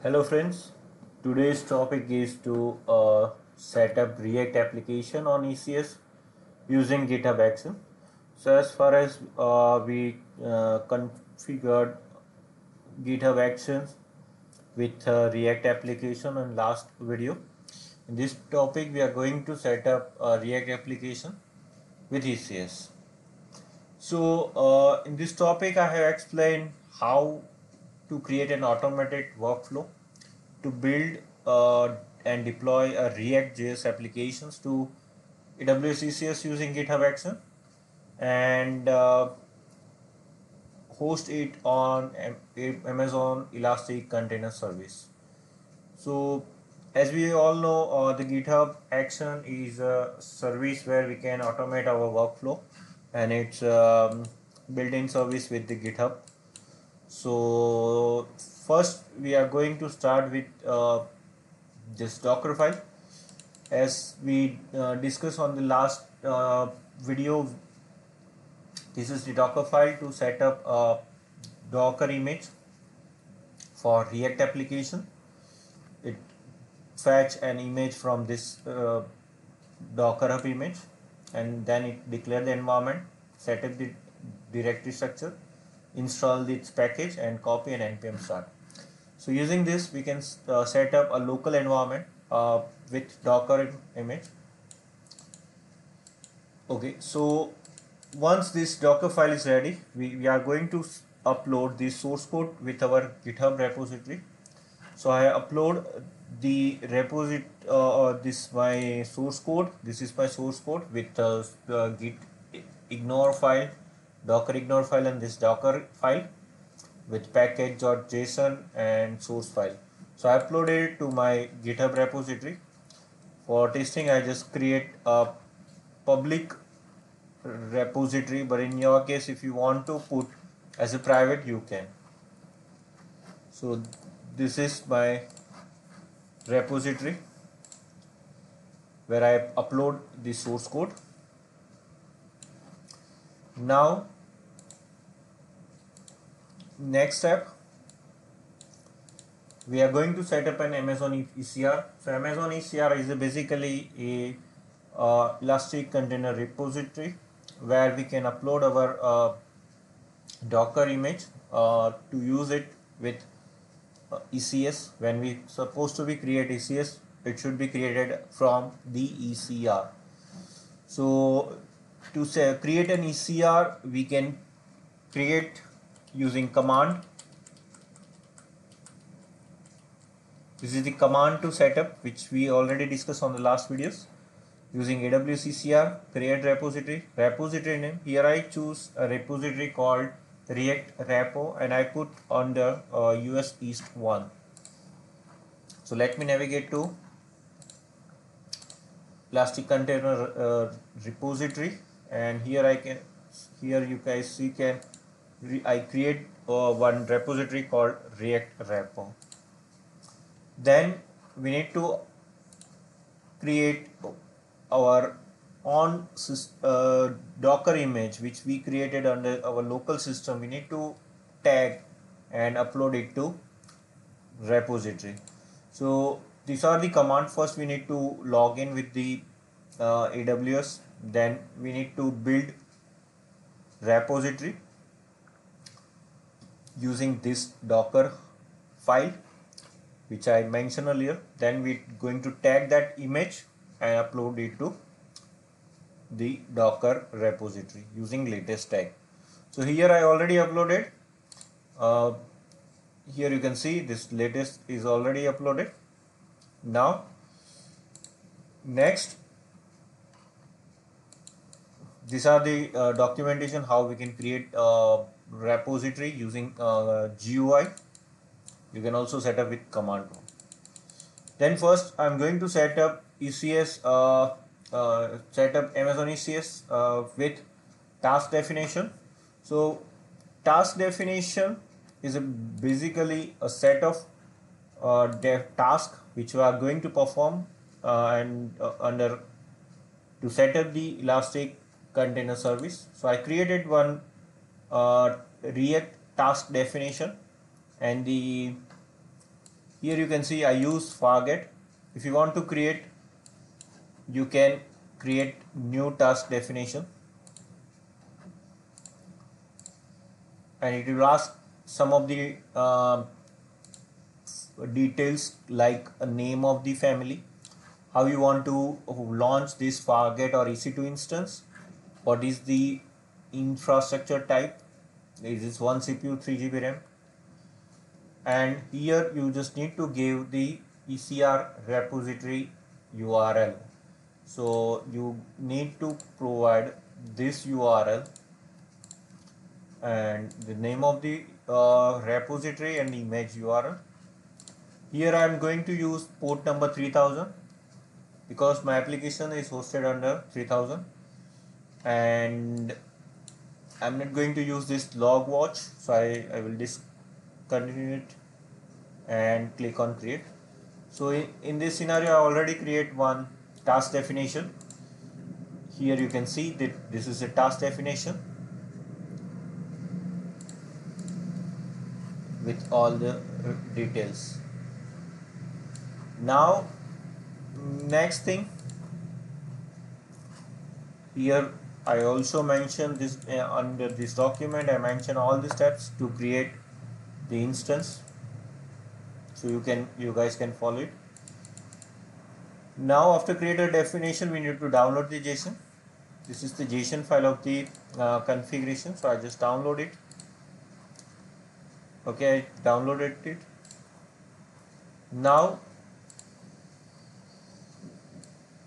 Hello friends, today's topic is to set up React application on ECS using GitHub Action. So as far as we configured GitHub Actions with React application in last video, in this topic we are going to set up a React application with ECS. So in this topic I have explained how to create an automated workflow to build and deploy a React.js applications to AWS ECS using GitHub Action and host it on Amazon Elastic Container Service. So as we all know, the GitHub Action is a service where we can automate our workflow, and it's built-in service with the GitHub. So first we are going to start with this Docker file. As we discussed on the last video, this is the Docker file to set up a Docker image for React application. It fetch an image from this Docker Hub image, and then it declare the environment, set up the directory structure, install this package, and copy and npm start. So using this we can set up a local environment with Docker image. Okay, so once this Docker file is ready, we are going to upload the source code with our GitHub repository. So I upload the repository, this my source code. This is my source code with git ignore file, Docker ignore file, and this Docker file with package.json and source file. So I uploaded it to my GitHub repository. For testing, I just create a public repository, but in your case, if you want to put as a private, you can. So this is my repository where I upload the source code. Now next step, we are going to set up an Amazon ECR. So Amazon ECR is basically a Elastic Container Repository where we can upload our Docker image to use it with ECS. When we supposed to be create ECS, it should be created from the ECR. So to say create an ECR, we can create using command. This is the command to set up, which we already discussed on the last videos. Using AWS ECR, create repository, repository name. Here I choose a repository called React Repo, and I put under US East 1. So let me navigate to Elastic Container Repository, and here you guys see I create one repository called React Repo. Then we need to create our own Docker image, which we created under our local system. We need to tag and upload it to repository. So these are the commands. First we need to log in with the AWS. Then we need to build repository using this Docker file which I mentioned earlier. Then we're going to tag that image and upload it to the Docker repository using latest tag. So here I already uploaded. Here you can see this latest is already uploaded. Now next, these are the documentation how we can create a repository using GUI. You can also set up with command prompt. Then first I'm going to set up ECS, set up Amazon ECS with task definition. So task definition is basically a set of tasks which we are going to perform under to set up the Elastic Container Service. So I created one React task definition, and the Here you can see I use Fargate. If you want to create, you can create new task definition, and it will ask some of the details like a name of the family, how you want to launch this Fargate or EC2 instance, what is the infrastructure type, is this 1 CPU 3 GB RAM, and here you just need to give the ECR repository URL. So you need to provide this URL and the name of the repository and image URL. Here I am going to use port number 3000 because my application is hosted under 3000, and I'm not going to use this log watch, so I will discontinue it and click on create. So in this scenario I already create one task definition. Here you can see that this is a task definition with all the details. Now next thing, here I also mention this under this document. I mention all the steps to create the instance, so you guys can follow it. Now after create a definition, we need to download the JSON. This is the JSON file of the configuration, so I just download it. Okay, I downloaded it. Now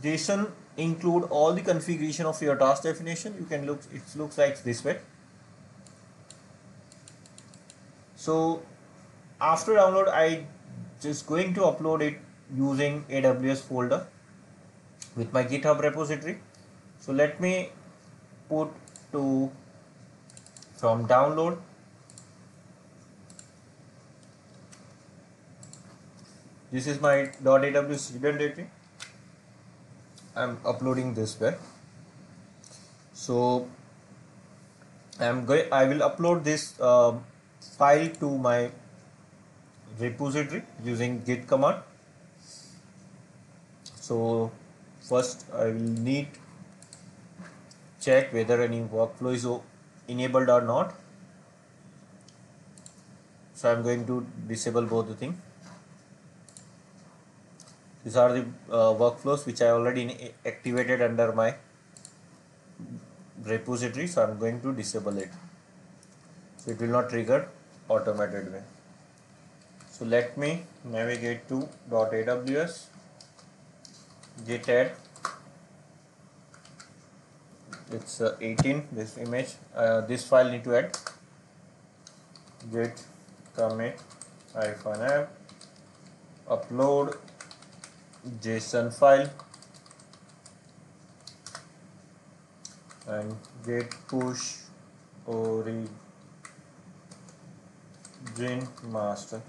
JSON include all the configuration of your task definition. You can look, it looks like this way. So after download, I just going to upload it using AWS folder with my GitHub repository. So let me put to from download, this is my .aws repository. I'm uploading this way. So I will upload this file to my repository using git command. So first I will need check whether any workflow is enabled or not. So I'm going to disable both the things. These are the workflows which I already activated under my repository, so I'm going to disable it, so it will not trigger automated way. So let me navigate to .aws, git add, it's 18, this image, this file need to add, git commit -app, upload JSON file, and git push origin master.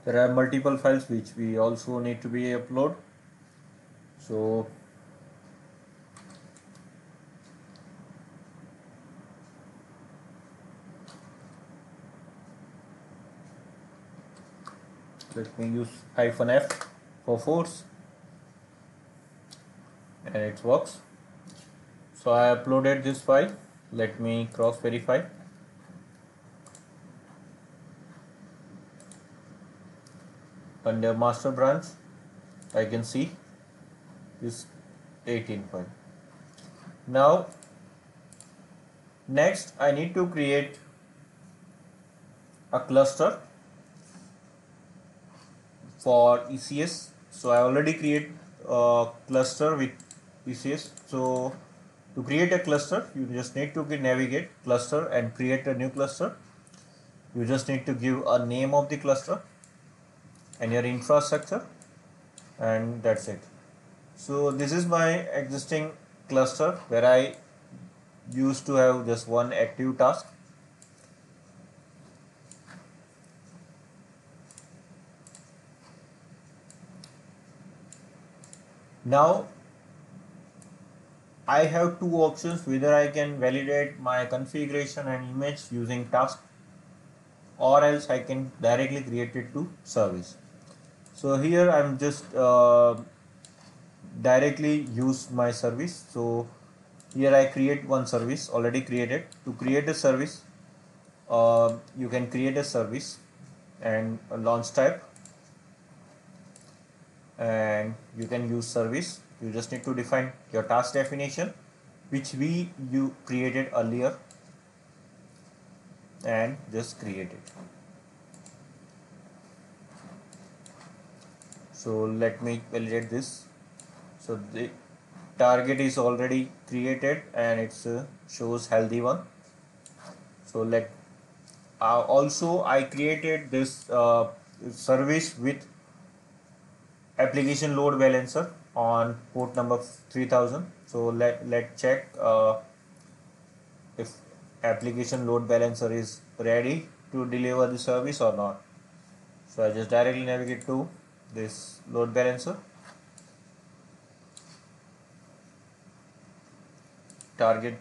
There are multiple files which we also need to be upload. So let me use -f for force, and it works. So I uploaded this file. Let me cross verify. Under master branch I can see this 18 file. Now next I need to create a cluster for ECS. So I already create a cluster with ECS. So to create a cluster, you just need to navigate cluster and create a new cluster. You just need to give a name of the cluster and your infrastructure, and that's it. So this is my existing cluster where I used to have just one active task. Now I have two options, whether I can validate my configuration and image using task, or else I can directly create it to service. So here I'm just directly use my service. So here I create one service already created. To create a service, you can create a service and a launch type, and you can use service. You just need to define your task definition, which you created earlier, and just create it. So let me validate this. So the target is already created and it's shows healthy one. So let also I created this service with application load balancer on port number 3000. So let check if application load balancer is ready to deliver the service or not. So I just directly navigate to this load balancer, target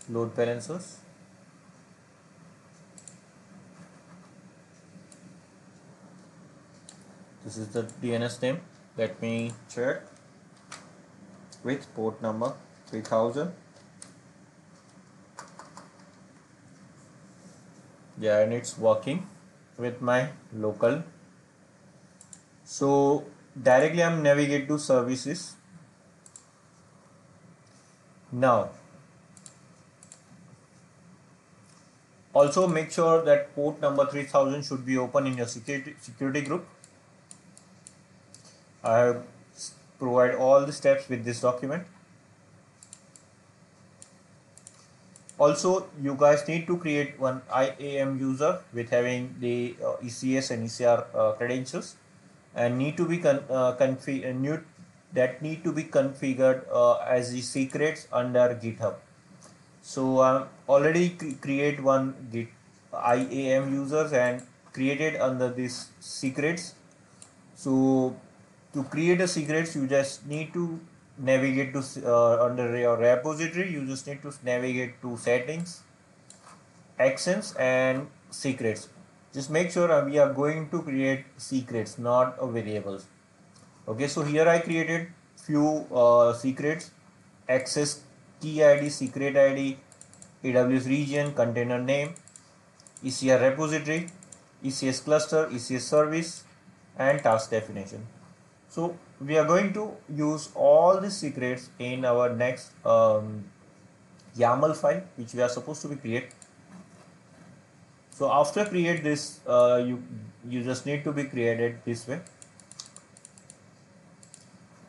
load balancers. This is the DNS name. Let me check with port number 3000. Yeah, and it's working with my local. So directly I'm navigate to services. Now also make sure that port number 3000 should be open in your security group. I have provide all the steps with this document. Also, you guys need to create one IAM user with having the ECS and ECR credentials, and need to be that need to be configured as the secrets under GitHub. So already create one Git IAM users and created under this secrets. So to create a secrets, you just need to navigate to under your repository. You just need to navigate to settings, actions, and secrets. Just make sure we are going to create secrets, not variables. Okay, so here I created few secrets: access key ID, secret ID, AWS region, container name, ECR repository, ECS cluster, ECS service, and task definition. So we are going to use all these secrets in our next YAML file, which we are supposed to be create. So after create this, you just need to be created this way.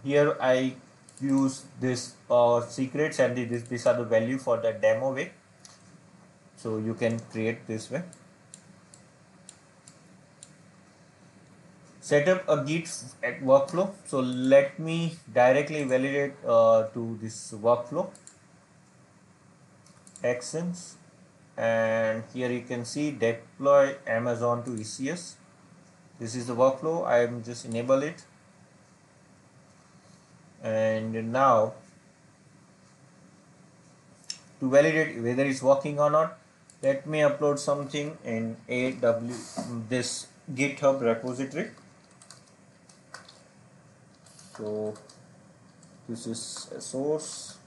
Here I use this secrets, and these are the value for the demo way. So you can create this way. Set up a Git workflow. So let me directly validate to this workflow actions, and here you can see deploy Amazon to ECS. This is the workflow. I am just enable it, and now to validate whether it's working or not, let me upload something in this GitHub repository. So this is a source.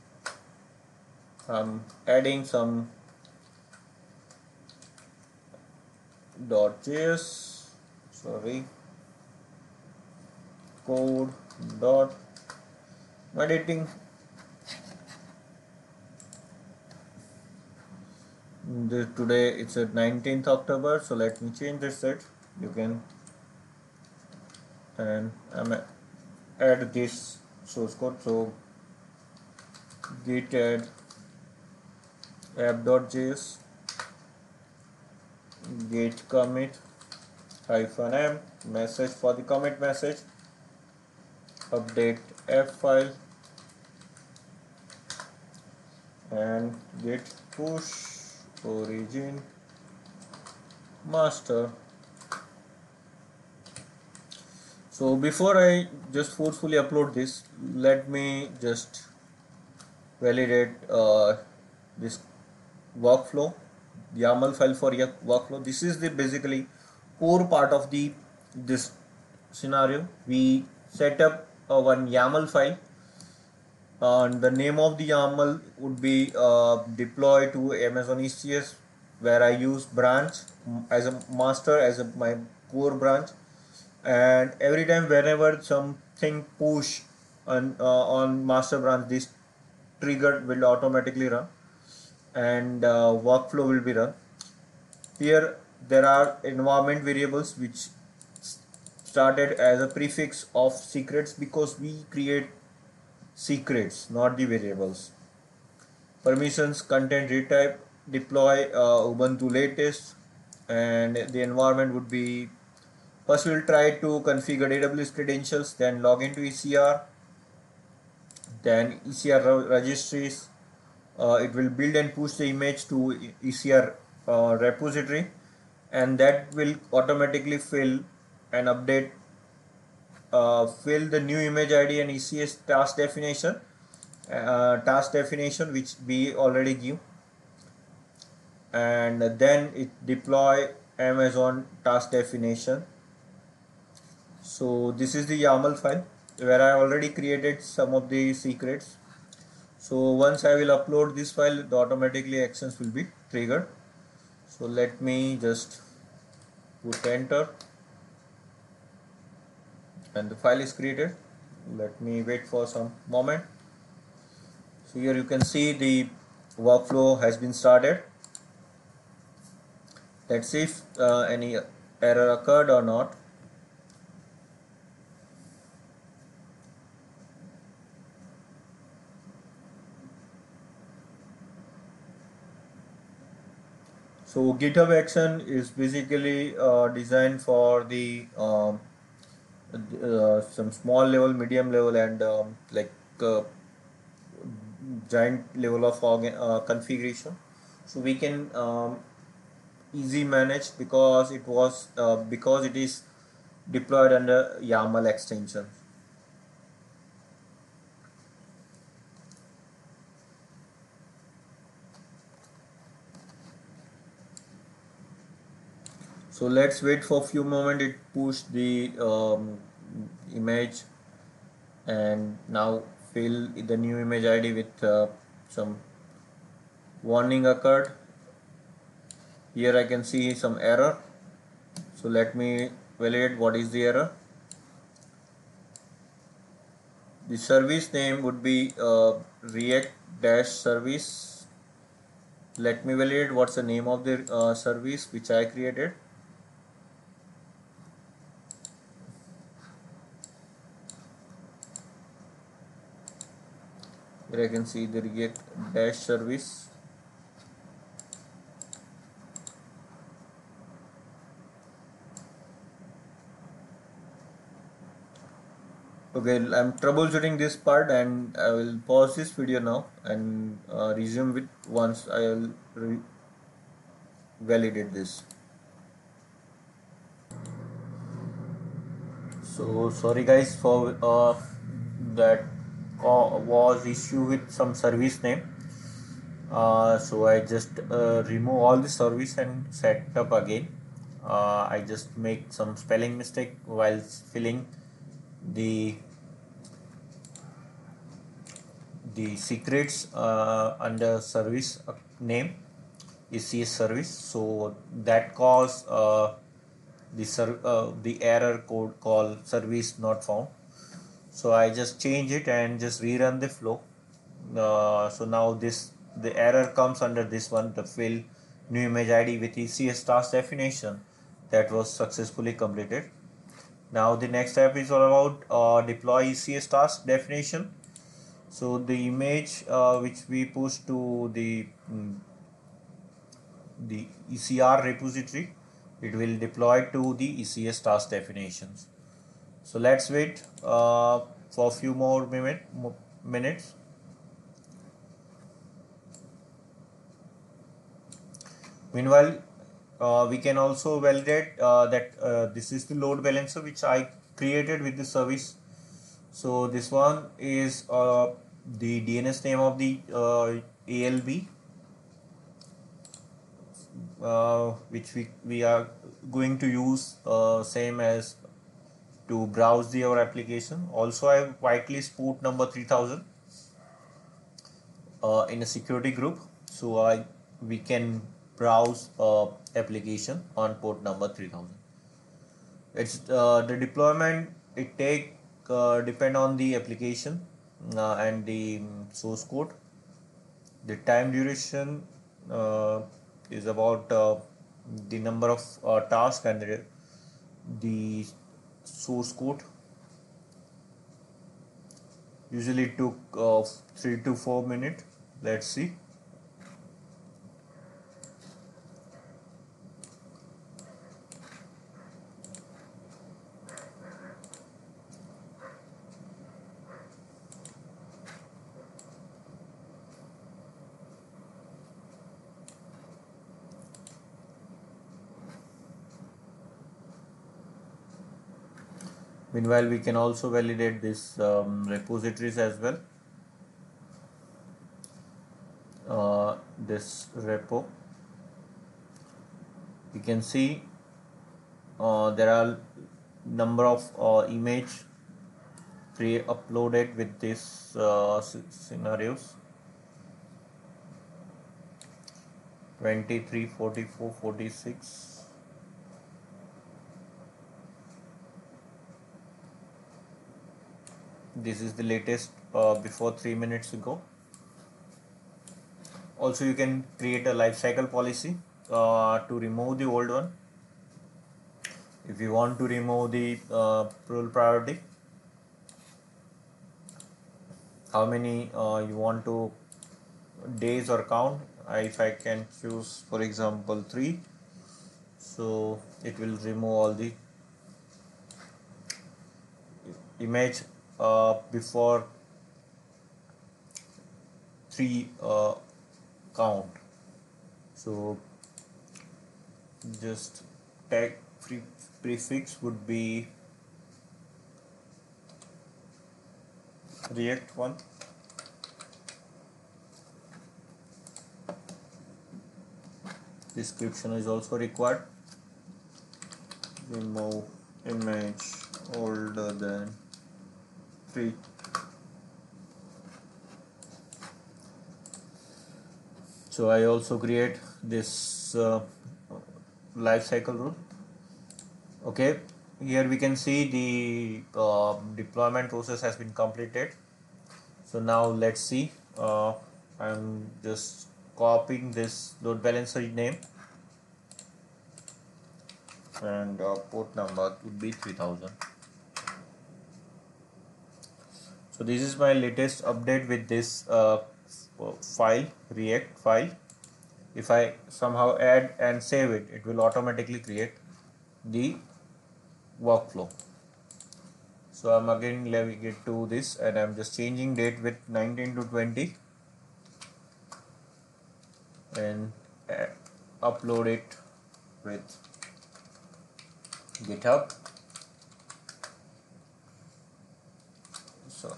I'm adding some .js, code dot editing. Today it's at 19th October, so let me change this set. You can, and I'm add this source code. So git add app.js git commit -m message for the commit message, update f file and git push origin master. So before I just forcefully upload this, let me just validate this workflow, YAML file for your workflow. This is the basically core part of the this scenario. We set up one YAML file, and the name of the YAML would be deploy to Amazon ECS, where I use branch as a master as my core branch, and every time whenever something push on master branch, this trigger will automatically run, and workflow will be run. Here there are environment variables which started as a prefix of secrets, because we create secrets, not the variables. Permissions, content retype, deploy Ubuntu latest, and the environment would be, first we'll try to configure AWS credentials, then log into ECR, then ECR registries. It will build and push the image to ECR repository, and that will automatically fill and update, fill the new image ID and ECS task definition which we already give, and then it deploy Amazon task definition. So this is the YAML file where I already created some of the secrets. So once I will upload this file, the automatically actions will be triggered. So let me just put enter, and the file is created. Let me wait for some moment. So here you can see the workflow has been started. Let's see if any error occurred or not. So GitHub action is basically designed for the some small level, medium level, and giant level of configuration. So we can easy manage, because it is deployed under YAML extension. So let's wait for a few moments. It pushed the image, and now fill the new image ID with some warning occurred. Here I can see some error. So let me validate what is the error. The service name would be React-service. Let me validate what's the name of the service which I created. Here I can see the React-service. Okay, I'm troubleshooting this part, and I will pause this video now and resume it once I will validate this. So sorry guys for that was issue with some service name. So I just remove all the service and set up again. I just make some spelling mistake while filling the secrets under service name ECS service. So that caused the error code called service not found. So I just change it and just rerun the flow. So now the error comes under this one, the fill new image ID with ECS task definition, that was successfully completed. Now the next step is all about deploy ECS task definition. So the image which we push to the ECR repository, it will deploy to the ECS task definitions. So let's wait for a few more minutes. Meanwhile, we can also validate that this is the load balancer which I created with the service. So this one is the DNS name of the ALB, which we are going to use same as to browse our application. Also, I have whitelist port number 3000 in a security group, so we can browse application on port number 3000. It's the deployment it take depend on the application and the source code. The time duration is about the number of tasks and the source code. Usually it took 3 to 4 minutes. Let's see. Meanwhile, we can also validate this repositories as well. This repo, you can see there are number of image pre-uploaded with this scenarios 23, 44, 46. This is the latest before 3 minutes ago. Also, you can create a lifecycle policy to remove the old one. If you want to remove the rule priority, how many you want to days or count. If I can choose, for example, 3, so it will remove all the image before 3 count. So just tag prefix would be React 1. Description is also required. Remove image older than 3. So I also create this lifecycle rule. Okay, here we can see the deployment process has been completed. So now let's see. I'm just copying this load balancer name, and port number would be 3000. So this is my latest update with this file, React file. If I somehow add and save it, it will automatically create the workflow. So I'm again navigate to this, and I'm just changing date with 19 to 20 and upload it with GitHub. So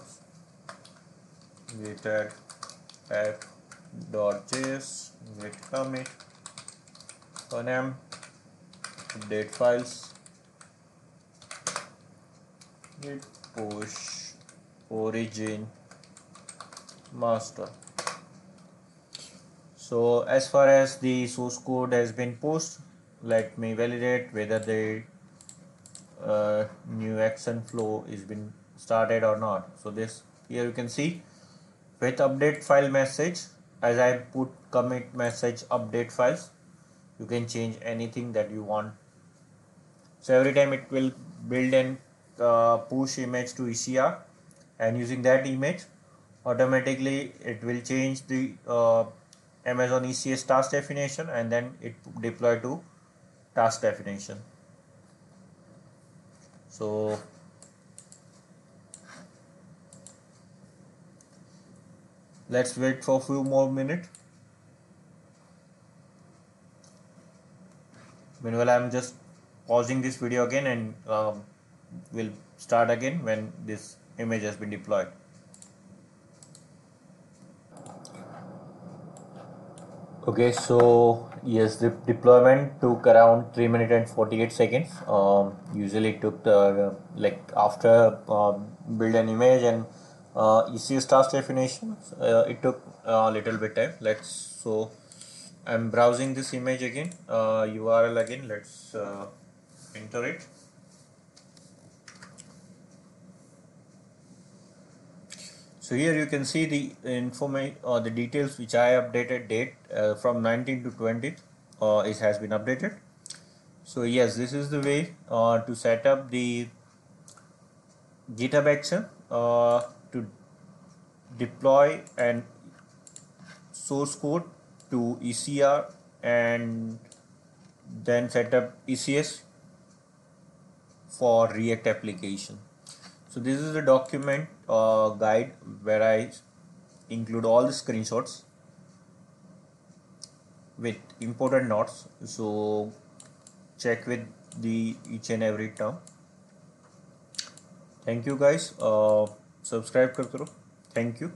git app.js, git commit, name, update files, git push origin master. So as far as the source code has been posted, let me validate whether the new action flow is been started or not. So this here you can see with update file message, as I put commit message update files, you can change anything that you want. So every time it will build and push image to ECR, and using that image automatically it will change the Amazon ECS task definition, and then it deploy to task definition. So let's wait for a few more minutes. Meanwhile, I'm just pausing this video again, and we'll start again when this image has been deployed. Okay, so yes, the deployment took around 3 minutes and 48 seconds. Usually it took like after build an image and ECS task definition, it took a little bit time. So I'm browsing this image again, URL again. Let's enter it. So here you can see the information or the details which I updated date from 19 to 20th. It has been updated. So yes, this is the way to set up the GitHub action to deploy and source code to ECR and then set up ECS for React application. So this is the document guide where I include all the screenshots with important notes. So check with the each and every term. Thank you guys. Subscribe करते रहो. Thank you.